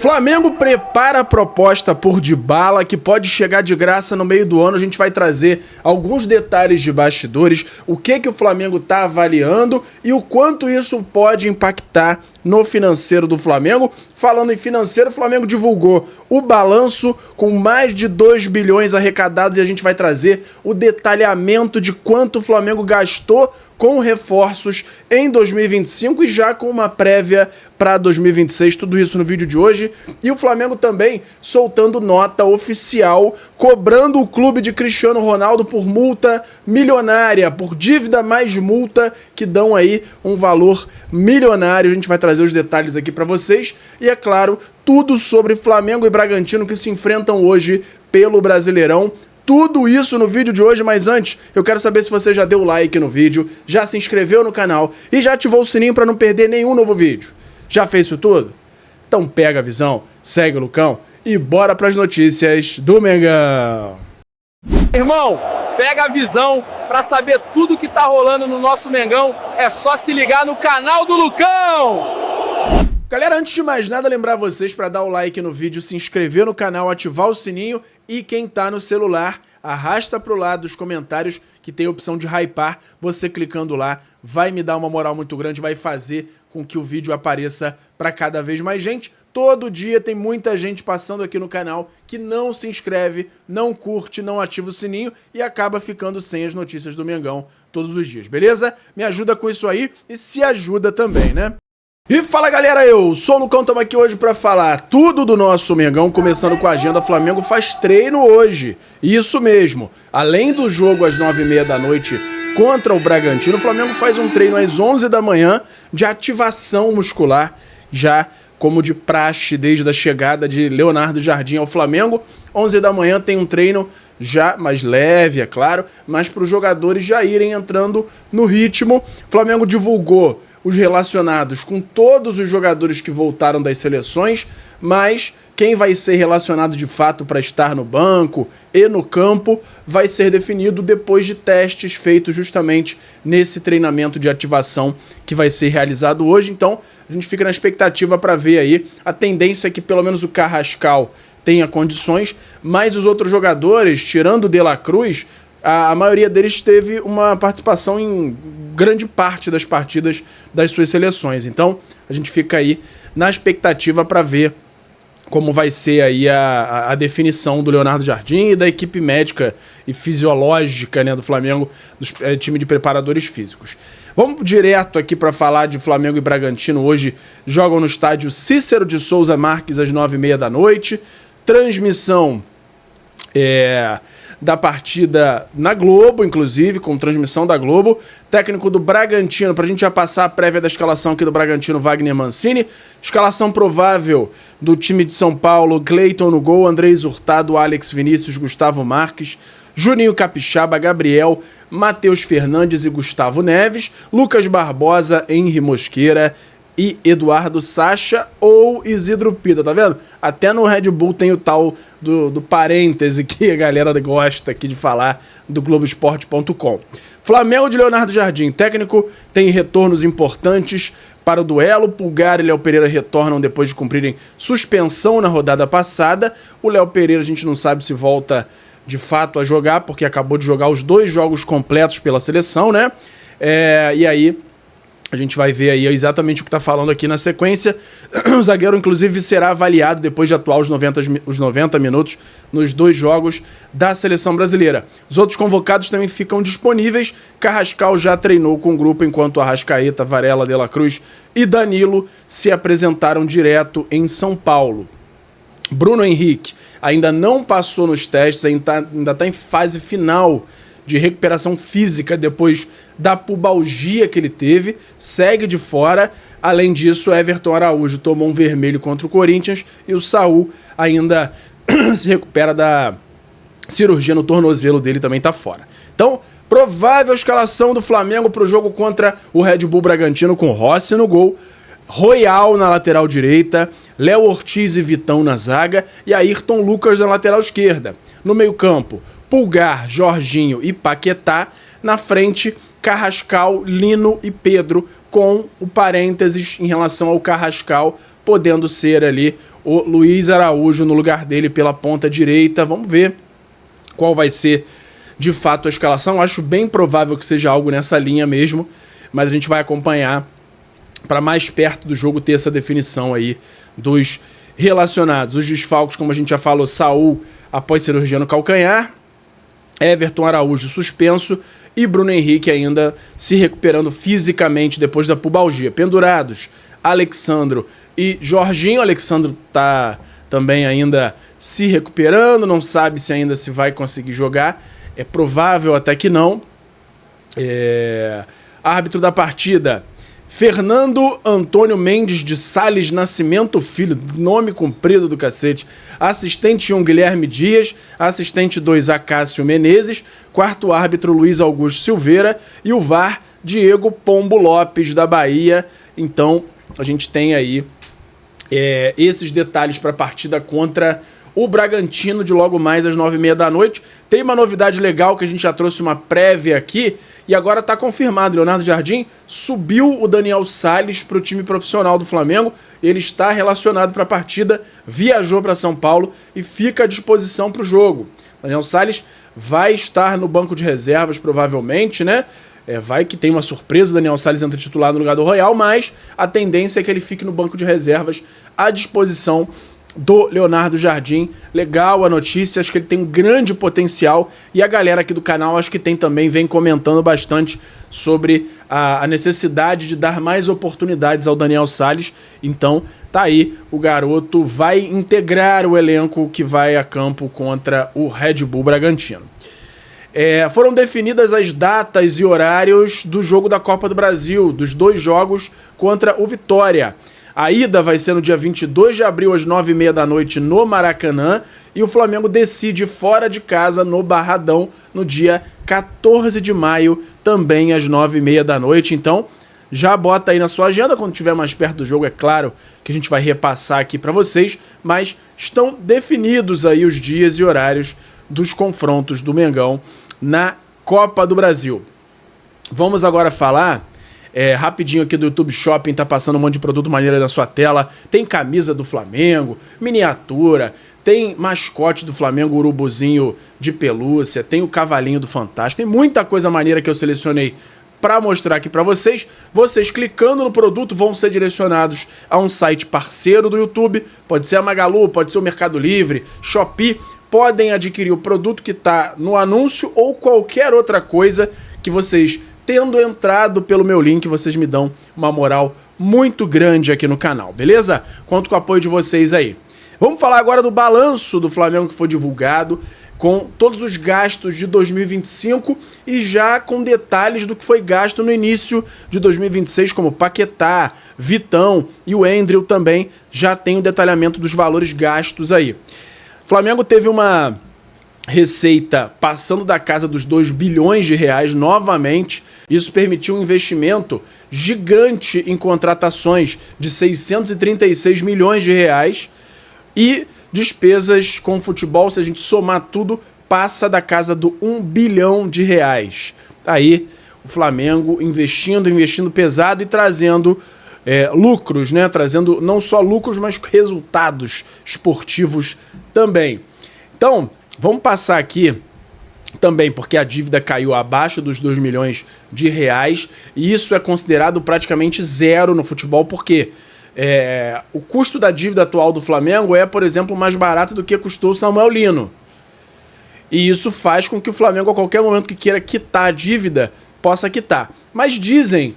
Flamengo prepara a proposta por Dybala, que pode chegar de graça no meio do ano. A gente vai trazer alguns detalhes de bastidores, o que o Flamengo está avaliando e o quanto isso pode impactar no financeiro do Flamengo. Falando em financeiro, o Flamengo divulgou o balanço com mais de 2 bilhões arrecadados e a gente vai trazer o detalhamento de quanto o Flamengo gastou com reforços em 2025 e já com uma prévia para 2026, tudo isso no vídeo de hoje. E o Flamengo também soltando nota oficial, cobrando o clube de Cristiano Ronaldo por multa milionária, por dívida mais multa, que dão aí um valor milionário. A gente vai trazer os detalhes aqui para vocês. E é claro, tudo sobre Flamengo e Bragantino que se enfrentam hoje pelo Brasileirão. Tudo isso no vídeo de hoje, mas antes, eu quero saber se você já deu like no vídeo, já se inscreveu no canal e já ativou o sininho para não perder nenhum novo vídeo. Já fez isso tudo? Então pega a visão, segue o Lucão e bora para as notícias do Mengão. Irmão, pega a visão para saber tudo que tá rolando no nosso Mengão. É só se ligar no canal do Lucão. Galera, antes de mais nada, lembrar vocês para dar o like no vídeo, se inscrever no canal, ativar o sininho e quem tá no celular, arrasta pro lado dos comentários que tem a opção de hypar. Você clicando lá vai me dar uma moral muito grande, vai fazer com que o vídeo apareça para cada vez mais gente. Todo dia tem muita gente passando aqui no canal que não se inscreve, não curte, não ativa o sininho e acaba ficando sem as notícias do Mengão todos os dias, beleza? Me ajuda com isso aí e se ajuda também, né? E fala galera, eu sou o Lucão, estamos aqui hoje para falar tudo do nosso Mengão, começando com a agenda. Flamengo faz treino hoje, isso mesmo, além do jogo às 9h30 da noite contra o Bragantino, o Flamengo faz um treino às 11 da manhã de ativação muscular, já como de praxe desde a chegada de Leonardo Jardim ao Flamengo. 11 da manhã tem um treino já mais leve, é claro, mas para os jogadores já irem entrando no ritmo. O Flamengo divulgou os relacionados com todos os jogadores que voltaram das seleções, mas quem vai ser relacionado de fato para estar no banco e no campo vai ser definido depois de testes feitos justamente nesse treinamento de ativação que vai ser realizado hoje. Então a gente fica na expectativa para ver aí. A tendência é que pelo menos o Carrascal tenha condições, mas os outros jogadores, tirando o De La Cruz, a maioria deles teve uma participação em grande parte das partidas das suas seleções. Então, a gente fica aí na expectativa para ver como vai ser aí a definição do Leonardo Jardim e da equipe médica e fisiológica, né, do Flamengo, dos time de preparadores físicos. Vamos direto aqui para falar de Flamengo e Bragantino. Hoje jogam no estádio Cícero de Souza Marques às 9h30 da noite. Transmissão da partida na Globo, inclusive, com transmissão da Globo. Técnico do Bragantino, pra gente já passar a prévia da escalação aqui do Bragantino, Wagner Mancini. Escalação provável do time de São Paulo: Cleiton no gol, Andrés Hurtado, Alex Vinícius, Gustavo Marques, Juninho Capixaba, Gabriel, Matheus Fernandes e Gustavo Neves, Lucas Barbosa, Henry Mosqueira e Eduardo Sacha ou Isidro Pita, tá vendo? Até no Red Bull tem o tal do parêntese que a galera gosta aqui de falar, do Globoesporte.com. Flamengo de Leonardo Jardim, técnico, tem retornos importantes para o duelo. Pulgar e Léo Pereira retornam depois de cumprirem suspensão na rodada passada. O Léo Pereira a gente não sabe se volta de fato a jogar, porque acabou de jogar os 2 jogos completos pela seleção, né? E aí a gente vai ver aí exatamente o que está falando aqui na sequência. O zagueiro, inclusive, será avaliado depois de atuar os 90 minutos nos 2 jogos da seleção brasileira. Os outros convocados também ficam disponíveis. Carrascal já treinou com o grupo, enquanto Arrascaeta, Varela, De La Cruz e Danilo se apresentaram direto em São Paulo. Bruno Henrique ainda não passou nos testes, ainda está em fase final de recuperação física depois da pubalgia que ele teve, segue de fora. Além disso, Everton Araújo tomou um vermelho contra o Corinthians e o Saul ainda se recupera da cirurgia no tornozelo dele, também tá fora. Então, provável escalação do Flamengo para o jogo contra o Red Bull Bragantino, com Rossi no gol, Royal na lateral direita, Léo Ortiz e Vitão na zaga e Ayrton Lucas na lateral esquerda. No meio campo, Pulgar, Jorginho e Paquetá. Na frente, Carrascal, Lino e Pedro, com o parênteses em relação ao Carrascal, podendo ser ali o Luiz Araújo no lugar dele pela ponta direita. Vamos ver qual vai ser de fato a escalação. Acho bem provável que seja algo nessa linha mesmo, mas a gente vai acompanhar para mais perto do jogo ter essa definição aí dos relacionados. Os desfalques, como a gente já falou, Saul após cirurgia no calcanhar, Everton Araújo suspenso e Bruno Henrique ainda se recuperando fisicamente depois da pubalgia. Pendurados, Alexandro e Jorginho. Alexandro tá também ainda se recuperando, não sabe se ainda se vai conseguir jogar. É provável até que não. Árbitro da partida, Fernando Antônio Mendes de Sales Nascimento Filho, nome comprido do cacete. Assistente 1, Guilherme Dias. Assistente 2, Acácio Menezes. Quarto árbitro, Luiz Augusto Silveira. E o VAR, Diego Pombo Lopes, da Bahia. Então, a gente tem aí esses detalhes para a partida contra o Bragantino de logo mais às 9h30 da noite. Tem uma novidade legal que a gente já trouxe uma prévia aqui e agora está confirmado. Leonardo Jardim subiu o Daniel Salles para o time profissional do Flamengo. Ele está relacionado para a partida, viajou para São Paulo e fica à disposição para o jogo. Daniel Salles vai estar no banco de reservas provavelmente, né? Vai que tem uma surpresa, o Daniel Salles entra titular no lugar do Royal, mas a tendência é que ele fique no banco de reservas à disposição do Leonardo Jardim. Legal a notícia, acho que ele tem um grande potencial e a galera aqui do canal acho que tem também, vem comentando bastante sobre a necessidade de dar mais oportunidades ao Daniel Salles. Então tá aí, o garoto vai integrar o elenco que vai a campo contra o Red Bull Bragantino. Foram definidas as datas e horários do jogo da Copa do Brasil, dos 2 jogos contra o Vitória. A ida vai ser no dia 22 de abril, às 9h30 da noite, no Maracanã. E o Flamengo decide fora de casa, no Barradão, no dia 14 de maio, também às 9h30 da noite. Então, já bota aí na sua agenda. Quando estiver mais perto do jogo, é claro que a gente vai repassar aqui para vocês. Mas estão definidos aí os dias e horários dos confrontos do Mengão na Copa do Brasil. Vamos agora falar rapidinho aqui do YouTube Shopping, tá passando um monte de produto maneiro aí na sua tela. Tem camisa do Flamengo, miniatura, tem mascote do Flamengo, urubuzinho de pelúcia, tem o cavalinho do Fantástico, tem muita coisa maneira que eu selecionei para mostrar aqui para vocês. Vocês clicando no produto vão ser direcionados a um site parceiro do YouTube, pode ser a Magalu, pode ser o Mercado Livre, Shopee. Podem adquirir o produto que está no anúncio ou qualquer outra coisa que vocês, tendo entrado pelo meu link, vocês me dão uma moral muito grande aqui no canal, beleza? Conto com o apoio de vocês aí. Vamos falar agora do balanço do Flamengo que foi divulgado, com todos os gastos de 2025 e já com detalhes do que foi gasto no início de 2026, como Paquetá, Vitão e o Endriel também já tem o detalhamento dos valores gastos aí. O Flamengo teve uma receita passando da casa dos 2 bilhões de reais novamente. Isso permitiu um investimento gigante em contratações de 636 milhões de reais e despesas com futebol, se a gente somar tudo, passa da casa do 1 bilhão de reais. Aí o Flamengo investindo pesado e trazendo lucros, né? Trazendo não só lucros, mas resultados esportivos também. Então, vamos passar aqui também, porque a dívida caiu abaixo dos 2 milhões de reais, e isso é considerado praticamente zero no futebol, porque o custo da dívida atual do Flamengo é, por exemplo, mais barato do que custou o Samuel Lino. E isso faz com que o Flamengo, a qualquer momento que queira quitar a dívida, possa quitar. Mas dizem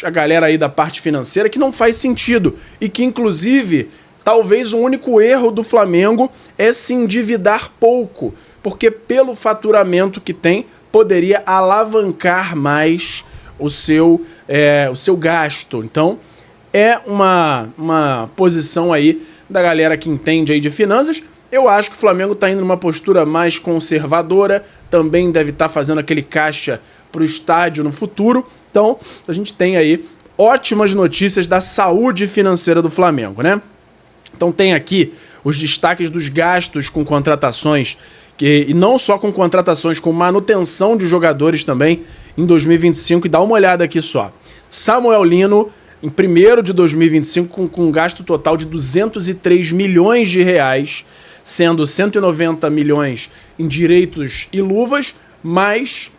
a galera aí da parte financeira que não faz sentido, e que, inclusive, talvez o único erro do Flamengo é se endividar pouco, porque pelo faturamento que tem, poderia alavancar mais o seu gasto. Então, é uma posição aí da galera que entende aí de finanças. Eu acho que o Flamengo está indo numa postura mais conservadora, também deve estar fazendo aquele caixa para o estádio no futuro. Então, a gente tem aí ótimas notícias da saúde financeira do Flamengo, né? Então tem aqui os destaques dos gastos com contratações, e não só com contratações, com manutenção de jogadores também em 2025. E dá uma olhada aqui só. Samuel Lino em 1º de 2025 com um gasto total de 203 milhões de reais, sendo 190 milhões em direitos e luvas, mais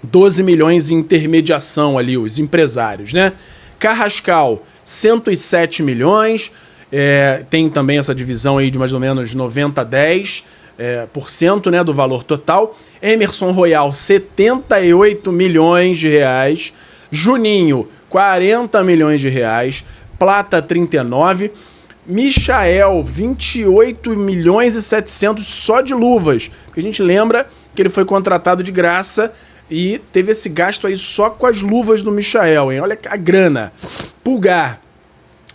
12 milhões em intermediação ali, os empresários, né? Carrascal, 107 milhões, tem também essa divisão aí de mais ou menos 90-10%, né, do valor total. Emerson Royal, 78 milhões de reais. Juninho, 40 milhões de reais. Plata, 39. Michael, 28 milhões e 700 só de luvas. Porque a gente lembra que ele foi contratado de graça e teve esse gasto aí só com as luvas do Michael, hein? Olha a grana. Pulgar,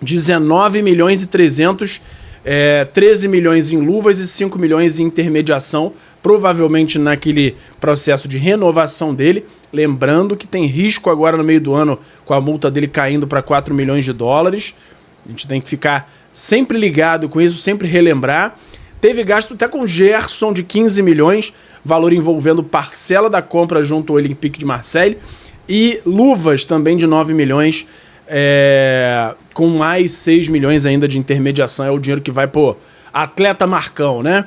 19 milhões e 300, 13 milhões em luvas e 5 milhões em intermediação, provavelmente naquele processo de renovação dele. Lembrando que tem risco agora no meio do ano com a multa dele caindo para 4 milhões de dólares. A gente tem que ficar sempre ligado com isso, sempre relembrar. Teve gasto até com Gerson de 15 milhões, valor envolvendo parcela da compra junto ao Olympique de Marseille, e luvas também de 9 milhões, com mais 6 milhões ainda de intermediação. É o dinheiro que vai pro atleta Marcão, né?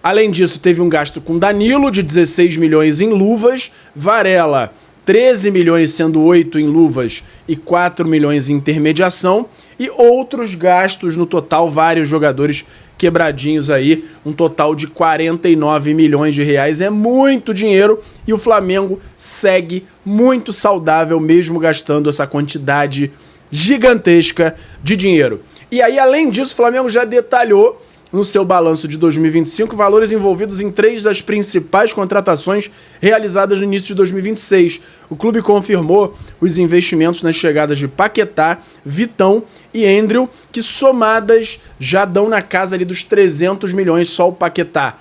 Além disso, teve um gasto com Danilo de 16 milhões em luvas, Varela 13 milhões, sendo 8 em luvas e 4 milhões em intermediação, e outros gastos no total, vários jogadores quebradinhos aí, um total de 49 milhões de reais. É muito dinheiro e o Flamengo segue muito saudável, mesmo gastando essa quantidade gigantesca de dinheiro. E aí, além disso, o Flamengo já detalhou no seu balanço de 2025 valores envolvidos em 3 das principais contratações realizadas no início de 2026. O clube confirmou os investimentos nas chegadas de Paquetá, Vitão e Endriel, que somadas já dão na casa ali dos 300 milhões, só o Paquetá.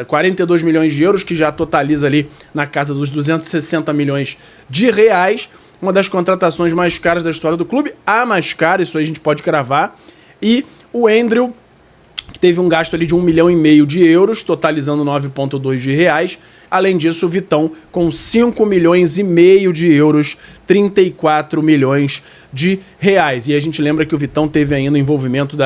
42 milhões de euros, que já totaliza ali na casa dos 260 milhões de reais. Uma das contratações mais caras da história do clube, a mais cara, isso aí a gente pode cravar. E o Endriel, que teve um gasto ali de 1,5 milhão de euros, totalizando 9,2 de reais. Além disso, o Vitão com 5 milhões e meio de euros, 34 milhões de reais. E a gente lembra que o Vitão teve ainda o envolvimento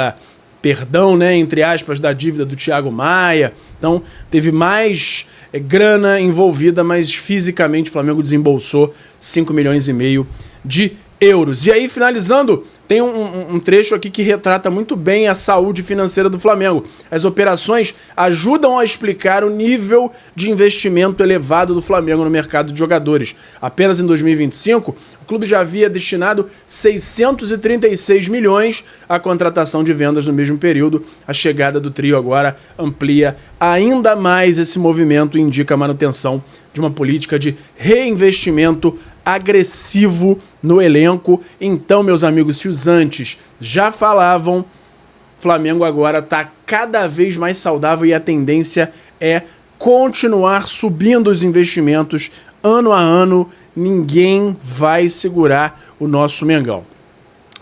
perdão, né, entre aspas, da dívida do Thiago Maia. Então, teve mais grana envolvida, mas fisicamente o Flamengo desembolsou 5 milhões e meio de euros. E aí, finalizando, tem um trecho aqui que retrata muito bem a saúde financeira do Flamengo. As operações ajudam a explicar o nível de investimento elevado do Flamengo no mercado de jogadores. Apenas em 2025, o clube já havia destinado 636 milhões à contratação de vendas no mesmo período. A chegada do trio agora amplia ainda mais esse movimento e indica a manutenção de uma política de reinvestimento agressivo no elenco. Então, meus amigos, se os antes já falavam, o Flamengo agora está cada vez mais saudável e a tendência é continuar subindo os investimentos ano a ano. Ninguém vai segurar o nosso Mengão.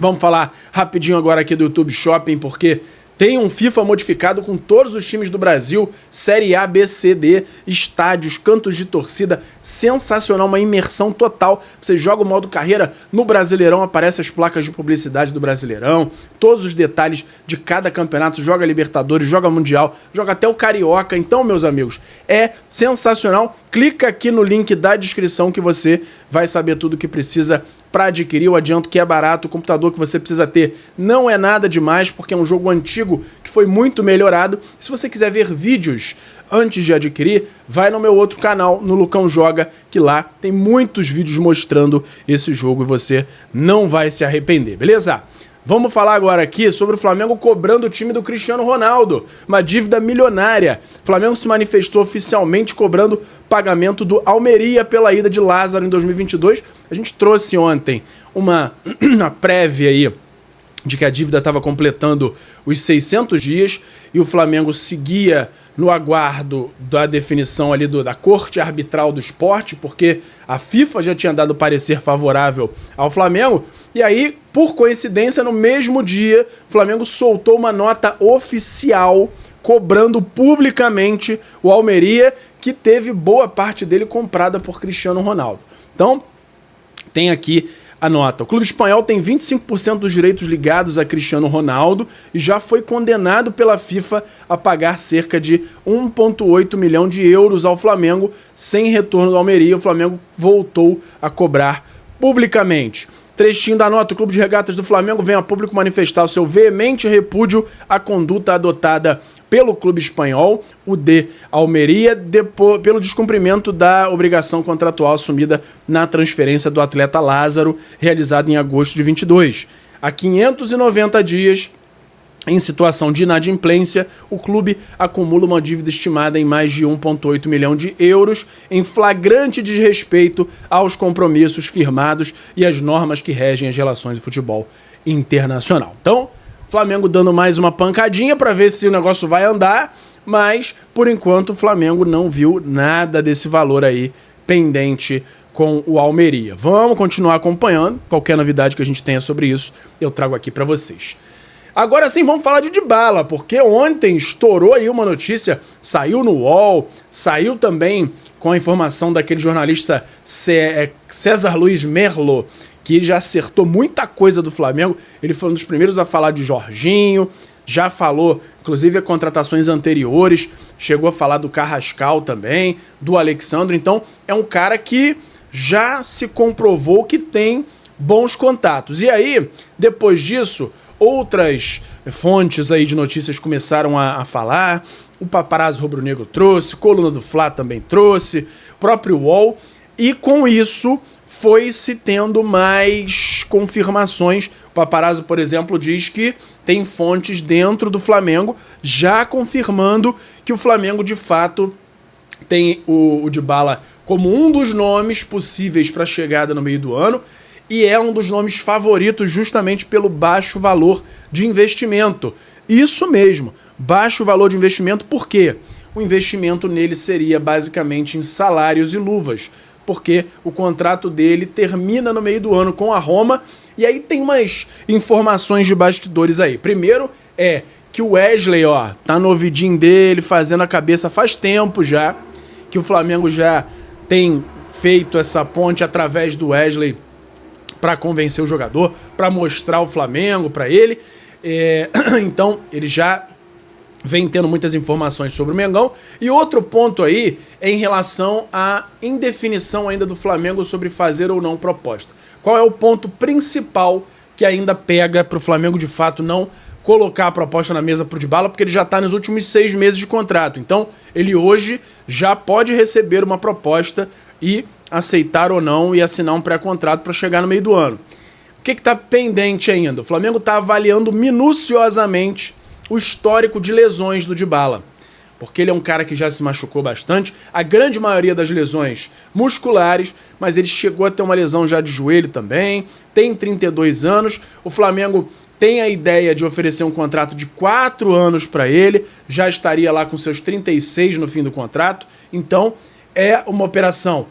Vamos falar rapidinho agora aqui do YouTube Shopping, porque tem um FIFA modificado com todos os times do Brasil, Série A, B, C, D, estádios, cantos de torcida, sensacional, uma imersão total. Você joga o modo carreira no Brasileirão, aparecem as placas de publicidade do Brasileirão, todos os detalhes de cada campeonato, joga Libertadores, joga Mundial, joga até o Carioca. Então, meus amigos, é sensacional. Clica aqui no link da descrição que você vai saber tudo o que precisa para adquirir. Eu adianto que é barato. O computador que você precisa ter não é nada demais, porque é um jogo antigo que foi muito melhorado. Se você quiser ver vídeos antes de adquirir, vai no meu outro canal, no Lucão Joga, que lá tem muitos vídeos mostrando esse jogo e você não vai se arrepender, beleza? Vamos falar agora aqui sobre o Flamengo cobrando o time do Cristiano Ronaldo, uma dívida milionária. O Flamengo se manifestou oficialmente cobrando pagamento do Almeria pela ida de Lázaro em 2022. A gente trouxe ontem uma prévia aí de que a dívida estava completando os 600 dias e o Flamengo seguia no aguardo da definição ali da Corte Arbitral do Esporte, porque a FIFA já tinha dado parecer favorável ao Flamengo. E aí, por coincidência, no mesmo dia, o Flamengo soltou uma nota oficial cobrando publicamente o Almeria, que teve boa parte dele comprada por Cristiano Ronaldo. Então, tem aqui a nota. O clube espanhol tem 25% dos direitos ligados a Cristiano Ronaldo e já foi condenado pela FIFA a pagar cerca de 1,8 milhão de euros ao Flamengo sem retorno do Almeria. O Flamengo voltou a cobrar publicamente. Trechinho da nota: o Clube de Regatas do Flamengo vem a público manifestar o seu veemente repúdio à conduta adotada pelo clube espanhol, o de Almeria, pelo descumprimento da obrigação contratual assumida na transferência do atleta Lázaro, realizada em agosto de 22. Há 590 dias, em situação de inadimplência, o clube acumula uma dívida estimada em mais de 1,8 milhão de euros, em flagrante desrespeito aos compromissos firmados e às normas que regem as relações de futebol internacional. Então, Flamengo dando mais uma pancadinha para ver se o negócio vai andar, mas, por enquanto, o Flamengo não viu nada desse valor aí pendente com o Almeria. Vamos continuar acompanhando. Qualquer novidade que a gente tenha sobre isso, eu trago aqui para vocês. Agora sim, vamos falar de Dybala, porque ontem estourou aí uma notícia, saiu no UOL, saiu também com a informação daquele jornalista César Luiz Merlo, que já acertou muita coisa do Flamengo. Ele foi um dos primeiros a falar de Jorginho, já falou, inclusive, a contratações anteriores, chegou a falar do Carrascal também, do Alexandre. Então, é um cara que já se comprovou que tem bons contatos. E aí, depois disso, outras fontes aí de notícias começaram a falar. O Paparazzo Rubro-Negro trouxe, Coluna do Fla também trouxe, o próprio UOL. E com isso foi-se tendo mais confirmações. O Paparazzo, por exemplo, diz que tem fontes dentro do Flamengo já confirmando que o Flamengo, de fato, tem o Dybala como um dos nomes possíveis para a chegada no meio do ano. E é um dos nomes favoritos justamente pelo baixo valor de investimento. Isso mesmo, baixo valor de investimento, por quê? O investimento nele seria basicamente em salários e luvas, porque o contrato dele termina no meio do ano com a Roma, e aí tem umas informações de bastidores aí. Primeiro é que o Wesley, tá no ouvidinho dele, fazendo a cabeça faz tempo já, que o Flamengo já tem feito essa ponte através do Wesley para convencer o jogador, para mostrar o Flamengo para ele. Então, ele já vem tendo muitas informações sobre o Mengão. E outro ponto aí é em relação à indefinição ainda do Flamengo sobre fazer ou não proposta. Qual é o ponto principal que ainda pega para o Flamengo, de fato, não colocar a proposta na mesa para o Dybala, porque ele já está nos últimos 6 meses de contrato. Então, ele hoje já pode receber uma proposta e aceitar ou não e assinar um pré-contrato para chegar no meio do ano. O que está pendente ainda? O Flamengo está avaliando minuciosamente o histórico de lesões do Dybala, porque ele é um cara que já se machucou bastante, a grande maioria das lesões musculares, mas ele chegou a ter uma lesão já de joelho também, tem 32 anos, o Flamengo tem a ideia de oferecer um contrato de 4 anos para ele, já estaria lá com seus 36 no fim do contrato, então é uma operação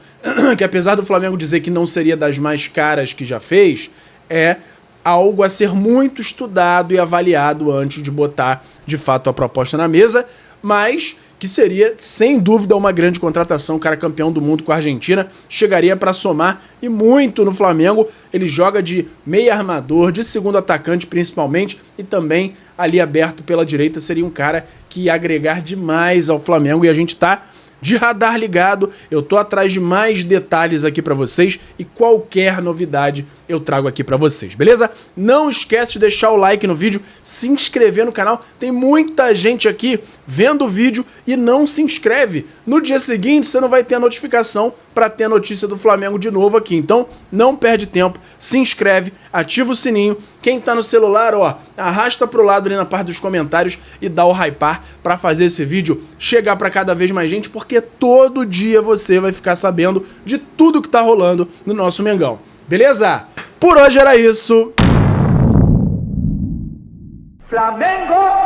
que, apesar do Flamengo dizer que não seria das mais caras que já fez, é algo a ser muito estudado e avaliado antes de botar, de fato, a proposta na mesa, mas que seria, sem dúvida, uma grande contratação. O cara campeão do mundo com a Argentina, chegaria para somar e muito no Flamengo. Ele joga de meio armador, de segundo atacante principalmente, e também ali aberto pela direita seria um cara que ia agregar demais ao Flamengo, e a gente tá de radar ligado, eu tô atrás de mais detalhes aqui pra vocês e qualquer novidade eu trago aqui pra vocês, beleza? Não esquece de deixar o like no vídeo, se inscrever no canal, tem muita gente aqui vendo o vídeo e não se inscreve. No dia seguinte você não vai ter a notificação pra ter a notícia do Flamengo de novo aqui, então não perde tempo, se inscreve, ativa o sininho, quem tá no celular, arrasta pro lado ali na parte dos comentários e dá o hypar pra fazer esse vídeo chegar pra cada vez mais gente, porque todo dia você vai ficar sabendo de tudo que tá rolando no nosso Mengão. Beleza? Por hoje era isso. Flamengo!